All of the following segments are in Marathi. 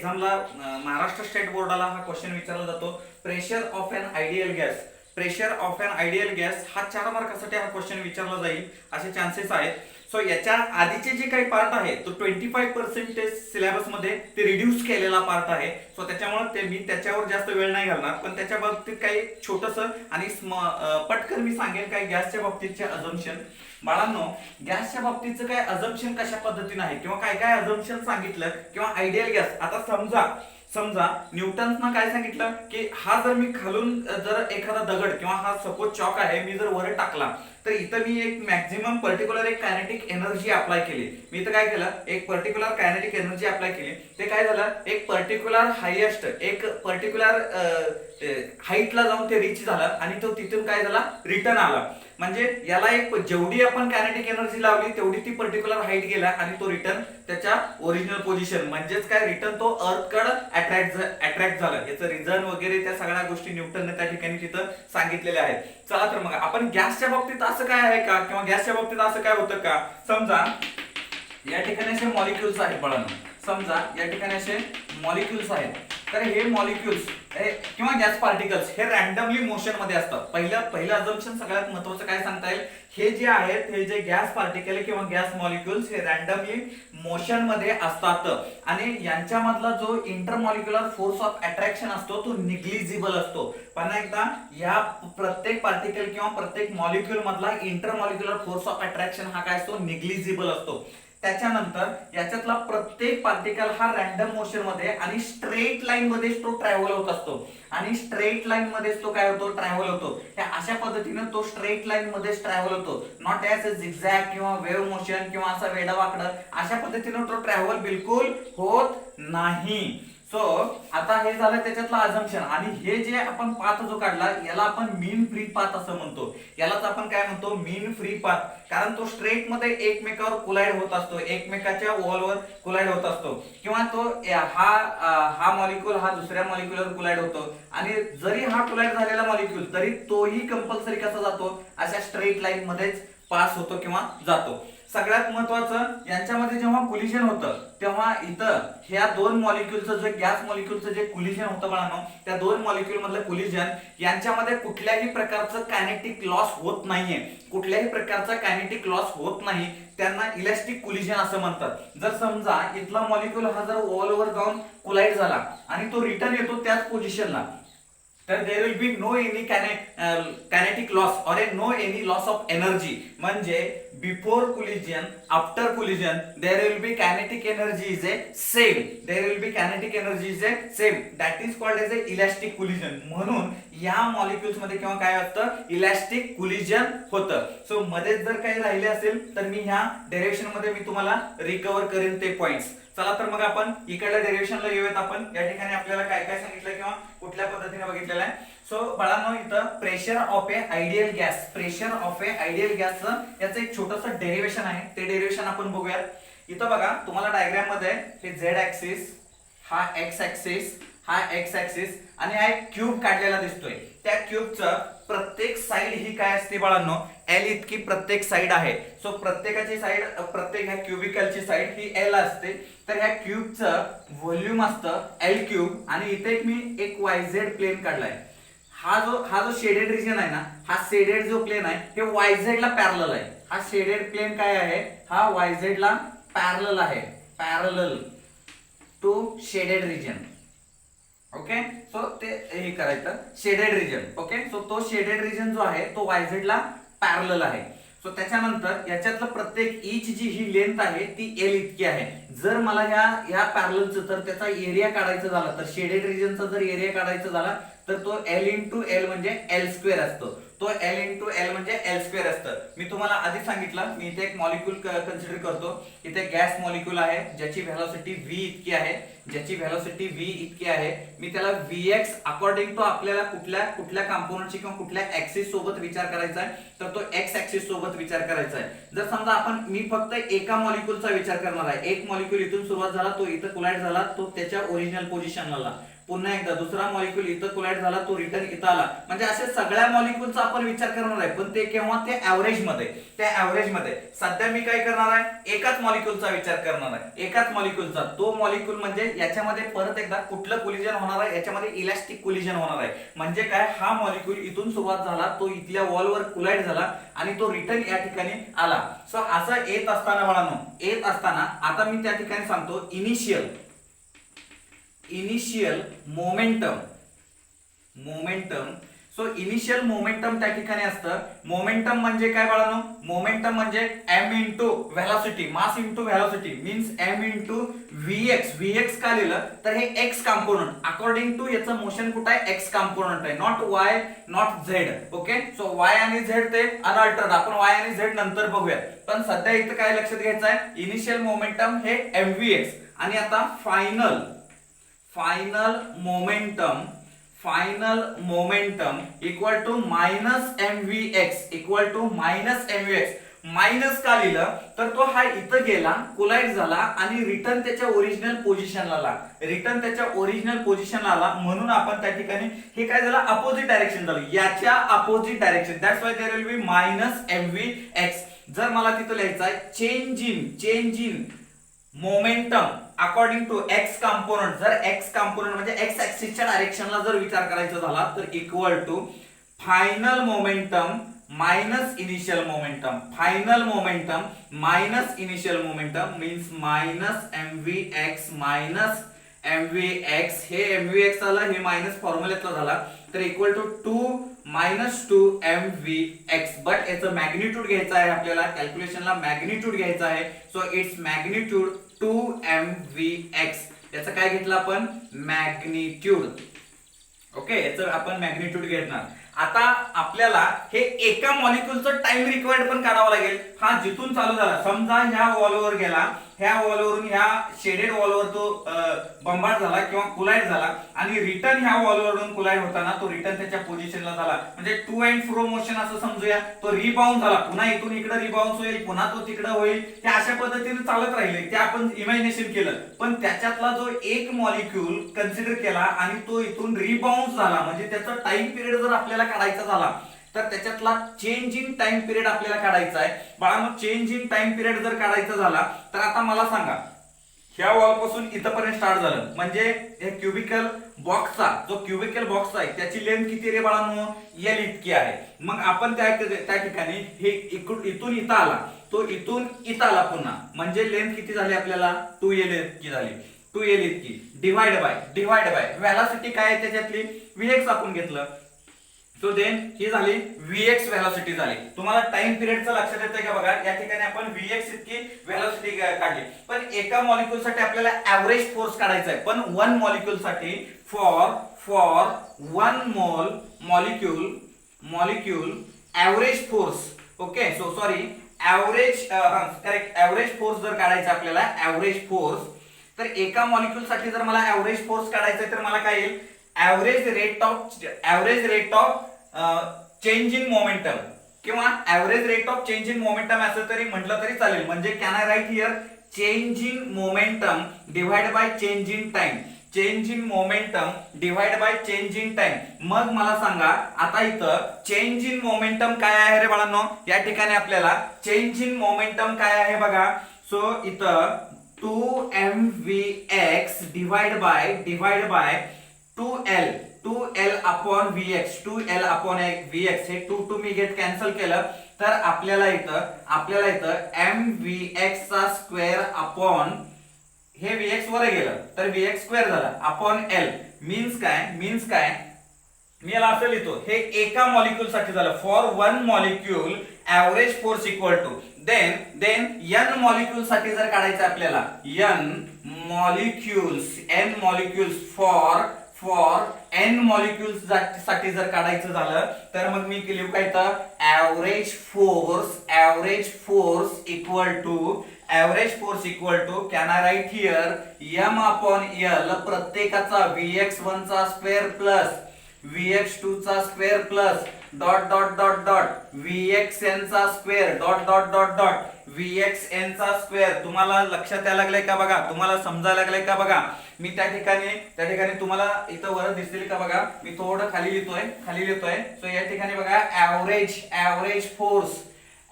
एक्झामला महाराष्ट्र स्टेट बोर्डाला हा क्वेश्चन विचारला जातो. Pressure of an ideal gas, pressure of an ideal gas हा 4 मार्कासाठी हा क्वेश्चन विचारला जाईल असे चान्सेस आहेत. सो याच्या आधीचे जे काही पार्ट आहे तो 25% सिलेबस मध्ये ते रिड्यूस केलेला पार्ट आहे. सो त्याच्यामुळे मी त्याच्यावर जास्त वेळ नाही घालणार, पण त्याच्या बाबतीत काही छोटंसं आणि पटकन मी सांगेन काही गॅसच्या बाबतीतचे अझम्पशन. बाळांनो, गॅसच्या बाबतीतचं काय अझम्पशन कशा पद्धतीने आहे किंवा काय काय अझम्पशन सांगितलं किंवा आयडियल गॅस. आता समजा न्यूटन्सनं काय सांगितलं की हा जर मी खालून जर एखादा दगड किंवा हा सपोज चॉक आहे मी जर वर टाकला तर इथं मी एक मॅक्झिमम पर्टिक्युलर एक कायनेटिक एनर्जी अप्लाय केली. मी इथं काय केलं, एक पर्टिक्युलर कायनेटिक एनर्जी अप्लाय केली. ते काय झालं, एक पर्टिक्युलर हायएस्ट एक पर्टिक्युलर हाईटला जाऊन ते रीच झालं आणि तो तिथून काय झाला रिटर्न आला. म्हणजे याला एक जेवढी आपण कायनेटिक एनर्जी लावली तेवढी ती पर्टिक्युलर हाईट गेला आणि तो रिटर्न त्याच्या ओरिजिनल पोझिशन म्हणजेच काय रिटर्न तो अर्थकडे अट्रॅक्ट झाला. याचं रिझन वगैरे त्या सगळ्या गोष्टी न्यूटनने त्या ठिकाणी तिथं सांगितलेल्या आहेत. चला तर मग आपण गॅसच्या बाबतीत असं काय आहे का किंवा गॅसच्या बाबतीत असं काय होतं का. समजा या ठिकाणी असे मॉलिक्युल्स आहेत बाळांनो, समजा या ठिकाणी असे मॉलिक्युल्स आहेत. तर हे मॉलिक्युल्स किंवा गॅस पार्टिकल्स हे रॅन्डमली मोशन मध्ये असतात. पहिलं अझम्पशन सगळ्यात महत्त्वाचं काय सांगता येईल, हे जे आहेत हे जे गॅस पार्टिकल किंवा गॅस मॉलिक्युल्स हे रॅन्डमली मोशन मध्ये असतात आणि यांच्यामधला जो इंटरमॉलिक्युलर फोर्स ऑफ अट्रॅक्शन असतो तो निग्लिजिबल असतो. पण एकदा या प्रत्येक पार्टिकल किंवा प्रत्येक मॉलिक्युल मधला इंटरमॉलिक्युलर फोर्स ऑफ अट्रॅक्शन हा काय असतो, निग्लिजिबल असतो. त्याच्यानंतर याच्यातला प्रत्येक पार्टिकल हा रॅन्डम मोशन मध्ये आणि स्ट्रेट लाईन मध्ये तो ट्रॅव्हल होत असतो आणि स्ट्रेट लाईन मध्ये तो काय होतो, ट्रॅव्हल होतो. अशा पद्धतीने तो स्ट्रेट लाईन मध्ये ट्रॅव्हल होतो, नॉट ॲज अ झिगझॅग किंवा वेव्ह मोशन किंवा असा वेडावाकडा. अशा पद्धतीने तो ट्रॅव्हल बिलकुल होत नाही. सो आता हे झालं त्याच्यातलं अझम्पशन. आणि हे जे आपण पाथ जो काढला याला आपण मीन फ्री पाथ असं म्हणतो. यालाच आपण काय म्हणतो, मीन फ्री पाथ. कारण तो स्ट्रेट मध्ये एकमेकावर कोलाइड होत असतो, एकमेकाच्या वॉलवर कोलाइड होत असतो किंवा तो हा मॉलिक्युल हा दुसऱ्या मॉलिक्युलवर कोलाइड होतो. आणि जरी हा कोलाइड झालेला मॉलिक्युल तरी तोही कंपल्सरी कसा जातो, अशा स्ट्रेट लाईन मध्येच पास होतो किंवा जातो. सगळ्यात महत्वाचं यांच्यामध्ये जेव्हा कोलिजन होतं तेव्हा इथं ह्या दोन मॉलिक्युलचं जे गॅस मॉलिक्युलचं जे कोलिजन होतं बाळांनो, त्या दोन मॉलिक्युल मधलं कोलिजन यांच्यामध्ये कुठल्याही प्रकारचं कायनेटिक लॉस होत नाहीये, कुठल्याही प्रकारचा कायनेटिक लॉस होत नाही. त्यांना इलास्टिक कोलिजन असं म्हणतात. जर समजा इथला मॉलिक्युल हा जर वॉलवर जाऊन कोलाइड झाला आणि तो रिटर्न येतो त्याच पोझिशनला, तर there will be no any kinetic loss और no any loss of energy. म्हणजे before collision after collision there will be kinetic energy is a same, there will be kinetic energy is a same, that is called as a elastic collision. म्हणून या मॉलिक्युल्स मध्ये किंवा काय असतं, इलास्टिक कोलिजन होतं. सो मध्ये जर काही राहिले असेल तर मी ह्या डायरेक्शन मध्ये मी तुम्हाला रिकव्हर करेन ते पॉइंट्स. चला तर मग आपण इकडल्या डेरिव्हेशनला येऊयात. आपण या ठिकाणी आपल्याला काय काय सांगितलं किंवा कुठल्या पद्धतीने बघितलेलं आहे. सो बाळांनो, इथं pressure of A ideal gas, pressure of A ideal गॅसचं याचं एक छोटंसं डेरिव्हेशन आहे. ते डेरिव्हेशन आपण बघूयात. इथं बघा तुम्हाला डायग्राम मध्ये हे झेड ऍक्सिस, हा एक्स ऍक्सिस, हा एक्स ऍक्सिस आणि हा एक क्यूब काढलेला दिसतोय. त्या क्यूबचं प्रत्येक साइड ही काय असते बाळांनो, एल इतकी प्रत्येक साइड आहे. सो प्रत्येकाची साइड, प्रत्येक ह्या क्यूबिकलची साइड ही एल असते. तर ह्या क्यूबचं व्हॉल्यूम असतं एल क्यूब. आणि इथे मी एक वायझेड प्लेन काढलाय. हा जो शेडेड रिजन आहे ना, हा शेडेड जो प्लेन आहे हे वायझेड ला पॅरलल आहे. हा शेडेड प्लेन काय आहे, हा वायझेड ला पॅरलल आहे, parallel to shaded region. Okay, so ते हे करायचं शेडेड रिजन. ओके, सो तो शेडेड रिजन जो आहे तो वायझेड ला पॅरलल आहे. सो त्याच्यानंतर याच्यातलं प्रत्येक ईच जी ही लेंथ आहे ती एल इतकी आहे. जर मला ह्या पॅरललचं तर त्याचा एरिया काढायचा झाला, तर शेडेड रिजनचा जर एरिया काढायचा झाला तर तो एल इंटू एल म्हणजे एल स्क्वेअर असतो. तो एल इंटू एल म्हणजे एल स्क्वेअर असतं. मी तुम्हाला आधी सांगितलं, मी इथे एक मॉलिक्यूल कन्सिडर करतो. इथे गॅस मॉलिक्यूल आहे ज्याची व्हेलॉसिटी v इतकी आहे, ज्याची व्हेलॉसिटी v इतकी आहे. मी त्याला vx अकॉर्डिंग टू आपल्याला कुठल्या कंपोनंटची किंवा कुठल्या ऍक्सिस सोबत विचार करायचा आहे, तर तो x ऍक्सिस सोबत विचार करायचा आहे. जर समजा मी फक्त एका मॉलिक्यूलचा विचार करणार आहे, एक मॉलिक्यूल इथून सुरुवात झाला, तो इथं कोलाइड झाला, तो त्याच्या ओरिजिनल पोझिशनला आला. पुन्हा एकदा दुसरा मॉलिक्यूल इथं कोलाइड झाला, तो रिटर्न इथं आला. म्हणजे असे सगळ्या मॉलिक्यूलचा आपण विचार करणार आहे, पण ते केव्हा, ते ऍव्हरेज मध्ये. त्या ऍव्हरेज मध्ये सध्या मी काय करणार आहे, एकाच मॉलिक्यूलचा विचार करणार आहे, एकाच मॉलिक्यूलचा. तो मॉलिक्यूल म्हणजे याच्यामध्ये परत एकदा कुठलं कोलिजन होणार आहे, याच्यामध्ये इलास्टिक कोलिजन होणार आहे. म्हणजे काय, हा मॉलिक्यूल इथून सुरुवात झाला, तो इथल्या वॉलवर कोलाइड झाला आणि तो रिटर्न या ठिकाणी आला. सो असं येत असताना बाळांनो, येत असताना आता मी त्या ठिकाणी सांगतो initial momentum. So initial momentum त्या ठिकाणी असतं. मोमेंटम म्हणजे काय बाळांनो, मोमेंटम म्हणजे m into velocity, mass into velocity means m into vx का लिहिलं तर हे x कंपोनंट, अकॉर्डिंग टू याचं मोशन कुठं आहे, x कंपोनंट आहे, not y not z. Okay, so y आणि z ते अनअल्टर्ड, आपण y आणि z नंतर बघूया. पण सध्या इथं काय लक्षात घ्यायचं आहे, इनिशियल मोमेंटम हे mvx आणि आता final momentum equal to minus mvx. Minus का लिहिलं तर तो हा इथं गेला, कोलाइड झाला आणि रिटर्न त्याच्या ओरिजिनल पोझिशनला आला. म्हणून आपण त्या ठिकाणी हे काय झालं, अपोजिट डायरेक्शन झालं, याच्या opposite direction. That's why there will be minus mvx. जर मला तिथं लिहायचं आहे change in momentum according to x component, जर x कंपोनंट म्हणजे x ऍक्सिसच्या डायरेक्शनला जर विचार करायचा झाला तर equal to final momentum minus initial momentum. Final momentum minus initial momentum means minus mvx. हे mvx आला, हे मायनस फॉर्म्युल्यातला झाला, तर इक्वल टू 2 mvx. बट याचं मॅग्निट्यूड घ्यायचं आहे आपल्याला, कॅल्क्युलेशनला मॅग्निट्यूड घ्यायचं आहे. So it's magnitude 2 mvx. याचं काय घेतलं आपण, मॅग्निट्यूड. ओके, याचं आपण मॅग्निट्यूड घेणार. आता आपल्याला हे एका मॉलिक्यूलचं टाइम रिक्वायर्ड पण काढावं लागेल. हा जिथून चालू झाला, समजा ह्या वॉलवर गेला, ह्या वॉलवरून ह्या शेडेड वॉलवर तो बंबार्ड झाला किंवा कोलाइड झाला आणि रिटर्न ह्या वॉलवरून कोलाइड होताना तो रिटर्न त्याच्या पोझिशनला झाला. म्हणजे टू अँड फ्रो मोशन असं समजूया. तो रिबाउंड झाला, पुन्हा इथून इकडे रिबाउंड होईल, पुन्हा तो तिकडे होईल, हे अशा पद्धतीने चालत राहिले. ते आपण इमॅजिनेशन केलं. पण त्याच्यातला जो एक मॉलिक्यूल कन्सिडर केला आणि तो इथून रिबाउंड झाला, म्हणजे त्याचा टाइम पिरियड जर आपल्याला काढायचा झाला तर त्याच्यातला चेंज इन टाइम पिरियड आपल्याला काढायचा आहे. बाळांनो, चेंज इन टाइम पिरियड जर काढायचा झाला तर आता मला सांगा, ह्या वॉल पासून इथपर्यंत स्टार्ट झालं, म्हणजे हे क्युबिकल बॉक्सचा जो क्युबिकल बॉक्स आहे त्याची लेंथ किती रे बाळांनो, L इतकी आहे. मग आपण त्या ठिकाणी हे इथून इथं आला, तो इथून इथं आला पुन्हा, म्हणजे लेंथ किती झाली आपल्याला, 2L इतकी झाली. 2L इतकी डिवाइड बाय व्हेलॉसिटी काय आहे त्याच्यातली, vx आपण घेतलं. सो देन ही झाली vx व्हेलॉसिटी झाली. तुम्हाला टाइम पिरियडचं लक्षात येतंय का बघा, या ठिकाणी आपण vx इतकी व्हेलॉसिटी काढली. पण एका मॉलिक्यूल साठी आपल्याला ऍव्हरेज फोर्स काढायचा आहे. पण वन मॉलिक्यूल साठी for one molecule average force, okay, so sorry average, correct, average force जर काढायचा आपल्याला, ऍव्हरेज फोर्स, तर एका मॉलिक्यूल साठी जर मला ऍव्हरेज फोर्स काढायचा तर मला काय येईल, average rate of change in momentum किंवा average rate of change in momentum असं तरी म्हटलं तरी चालेल. म्हणजे can I write here change in momentum divide by change in time. Change in momentum divide by change in time. मग मला सांगा आता इथं चेंज इन मोमेंटम काय आहे रे बाळांनो, या ठिकाणी आपल्याला चेंज इन मोमेंटम काय आहे बघा. सो इथं 2 mvx divide by 2L upon vx. 2L upon vx. हे 2 मी गेट कॅन्सल केलं तर आपल्याला इथं mvx चा स्क्वेअर अपॉन हे vx वर गेलं तर vx स्क्वेअर झाला अपॉन L. मीन्स काय मी याला असं लिहितो, हे एका मॉलिक्यूल साठी झालं. For one molecule average force equal to then n molecule साठी जर काढायचं आपल्याला, n molecules for n molecules साठी जर काढायचं झालं तर मग मी लिहू काय तर average force equal to can I write here m upon L प्रत्येकाचा vx1 चा स्क्वेअर प्लस vx2 चा स्क्वेअर प्लस डॉट vxn चा स्क्वेअर डॉट Vxn चा स्क्वेअर. तुम्हाला लक्षात यायला लागलंय का बघा, तुम्हाला समजायला लागलंय का बघा. मी त्या ठिकाणी तुम्हाला इथं वर दिसतील का बघा, मी थोडं खाली लिहितोय. सो या ठिकाणी बघा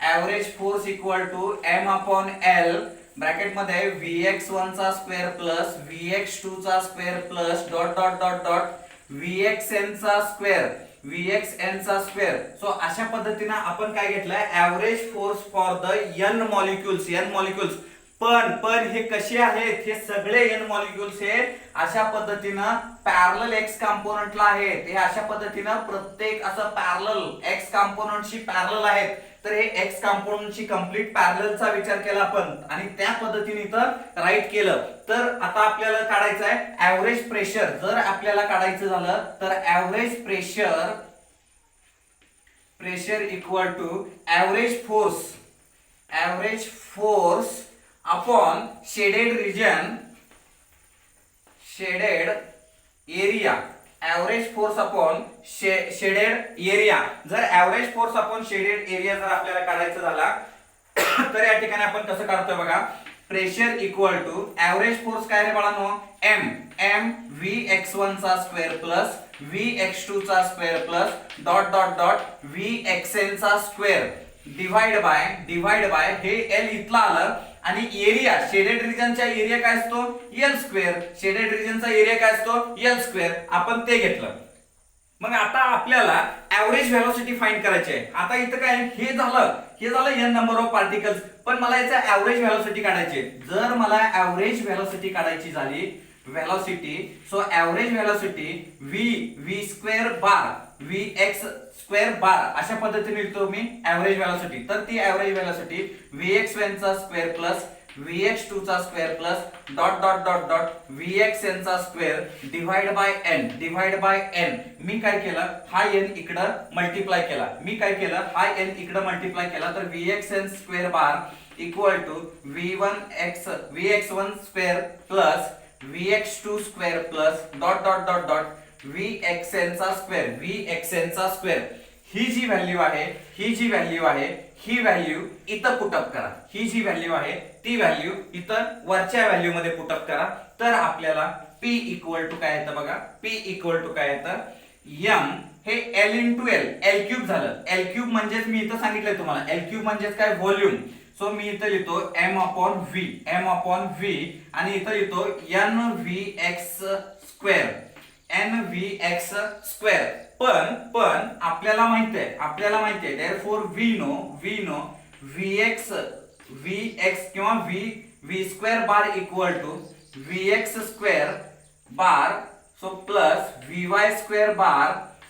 average force equal to M/L bracket मध्ये Vx1 चा स्क्वेअर प्लस Vx2 चा square plus dot dot dot dot Vxn चा स्क्वेअर. सो अशा पद्धतीने आपण काय घेतलंय, average force for the n molecules. पण हे कसे आहेत, हे सगळे n मॉलिक्युल्स हे अशा पद्धतीनं पॅरलल x कंपोनेंटला आहेत. हे अशा पद्धतीनं प्रत्येक असं पॅरलल x कंपोनेंटशी पॅरलल आहेत. तर हे x कंपोनेंटची कंप्लीट पॅरललचा विचार केला आपण आणि त्या पद्धतीने इथं राईट केलं. तर आता आपल्याला काढायचं आहे ऍव्हरेज प्रेशर. जर आपल्याला काढायचं झालं तर average pressure equal to average force upon shaded area. Average force upon shaded area. जर average force upon shaded area जर आपल्याला काढायचं झाला तर या ठिकाणी आपण कसं काढतोय बघा, pressure equal to average force काय रे बाळांनो, m Vx1 चा स्क्वेअर प्लस Vx2 चा square plus dot dot dot Vxn चा स्क्वेअर डिवाइड बाय हे L इथला आलं आणि एरिया शेडेड रिजनचा एरिया काय असतो L स्क्वेअर. शेडेड रिजनचा एरिया काय असतो L स्क्वेअर. आपण ते घेतलं. मग आता आपल्याला ऍव्हरेज व्हेलॉसिटी फाइंड करायची आहे. आता इथं काय हे झालं n नंबर ऑफ पार्टिकल्स, पण मला याचा ऍव्हरेज व्हेलॉसिटी काढायची आहे. जर मला ऍव्हरेज व्हेलॉसिटी काढायची झाली so average velocity v square बार Vx स्क्वेअर बार अशा पद्धतीने लिहितो मी ऍव्हरेज व्हेलॉसिटी. तर ती ऍव्हरेज व्हेलॉसिटी Vx1 चा स्क्वेअर प्लस Vx2 चा square plus dot dot dot dot Vxn चा स्क्वेअर डिवाइड बाय n. मी काय केलं, हा n इकडं मल्टिप्लाय केला. तर Vxn square bar equal to Vx1 square plus Vx2 square plus dot dot dot dot Vxn चा स्क्वेअर. ही जी व्हॅल्यू आहे ही व्हॅल्यू इथं पुटअप करा. ही जी व्हॅल्यू आहे ती व्हॅल्यू इथं वरच्या व्हॅल्यू मध्ये पुटअप करा. तर आपल्याला P इक्वल टू काय येतं बघा, P इक्वल टू काय येतं, m हे L इंटू L क्यूब झालं. L क्यूब म्हणजेच मी इथं सांगितलंय तुम्हाला, L क्यूब म्हणजेच काय, व्हॉल्यूम. सो मी इथं लिहितो m अपॉन v आणि इथं लिहितो nvx स्क्वेअर. पण आपल्याला माहिती आहे therefore we know vx किंवा v square bar equal to vx square bar so plus vy square bar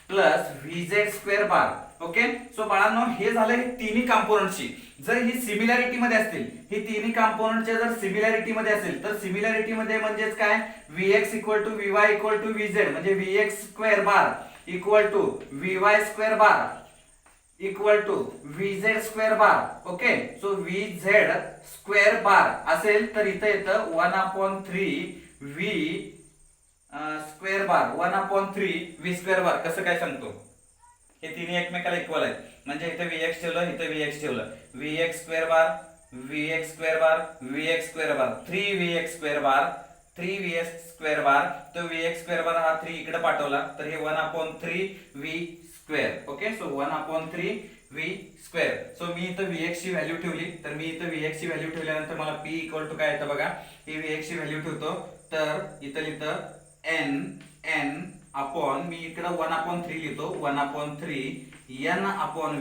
plus vz square bar. Okay. So बाळांनो हे झालं हे तिन्ही कंपोनेंटची. जर ही सिमिलॅरिटी मध्ये असतील, ही तिन्ही कंपोनेंटचे जर सिमिलॅरिटी मध्ये असेल तर सिमिलॅरिटी मध्ये म्हणजेच काय, vx equal to vy equal to vz म्हणजे vx square bar equal to vy square bar equal to vz square bar. Okay. So vz square bar असेल तर इथं येतं 1/3 v square bar 1/3 v square bar. कसं काय सांगतो, हे तिन्ही एकमेकाला इक्वल आहेत म्हणजे इथे Vx ठेवलं, इथे Vx ठेवलं, Vx स्क्वेअर बार Vx स्क्वेअर बार Vx स्क्वेअर बार 3Vx स्क्वेअर बार 3Vx स्क्वेअर बार. तो Vx स्क्वेअर बार हा 3 इकडे पाठवला तर हे 1/3 v square. Okay. So 1/3 v square. So मी इथं Vx ची व्हॅल्यू ठेवली, तर मी इथं Vx ची व्हॅल्यू ठेवल्यानंतर मला P इक्वल टू काय येतं बघा, ही Vx ची व्हॅल्यू ठेवतो. तर इथं n अपॉन मी इकडं 1/3 लिहितो 1/3 n अपॉन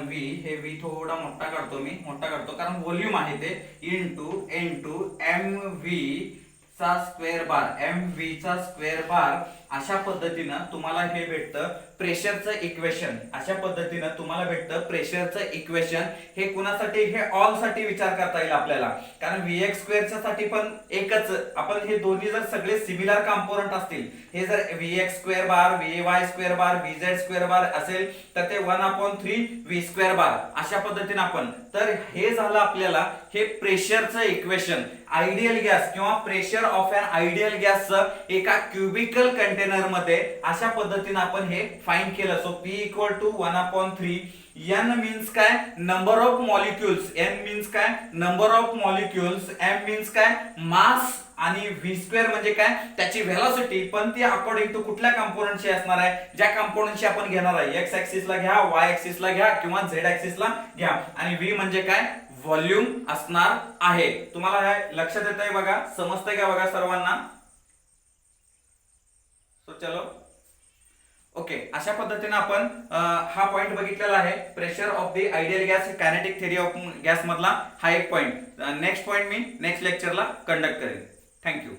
v हे v थोडा मोठा काढतो कारण व्हॉल्यूम आहे ते इंटू mv चा स्क्वेअर बार. अशा पद्धतीनं तुम्हाला हे भेटतं प्रेशरचं इक्वेशन. हे कुणासाठी, हे ऑल साठी विचार करता येईल आपल्याला, कारण Vx स्क्वेअरच्या साठी पण एकच. आपण हे दोन्ही जर सगळे सिमिलर कंपोनेंट असतील, हे जर Vx स्क्वेअर बार Vy स्क्वेअर बार Vz स्क्वेअर बार असेल तर ते 1/3 v स्क्वेअर बार अशा पद्धतीने आपण. तर हे झालं आपल्याला हे प्रेशरचं इक्वेशन. आयडियल गॅस किंवा प्रेशर ऑफ एन आयडियल गॅसचं एका क्युबिकल कंटेनर मध्ये अशा पद्धतीने आपण हे फाइंड केलं. So P equal to 1/3 N means काय number of molecules, N means काय number of molecules, M means काय मास आणि व्ही स्क्वेअर म्हणजे काय त्याची व्हेलॉसिटी, पण ती अकॉर्डिंग टू कुठल्या कंपोनंटशी असणार आहे, ज्या कंपोनंटशी आपण घेणार आहे, एक्स ऍक्सिस ला घ्या, वाय ऍक्सिस ला घ्या किंवा झेड ऍक्सिस ला घ्या. आणि व्ही म्हणजे काय व्हॉल्यूम असणार आहे. तुम्हाला हे लक्षात येत आहे बघा, समजतंय का बघा सर्वांना. सो चलो ओके, अशा पद्धतीने आपण हा पॉइंट बघितलेला आहे. Pressure of the ideal gas, kinetic theory of gas मधला हा एक पॉइंट. नेक्स्ट पॉइंट मी नेक्स्ट लेक्चरला कंडक्ट करेन. थँक्यू.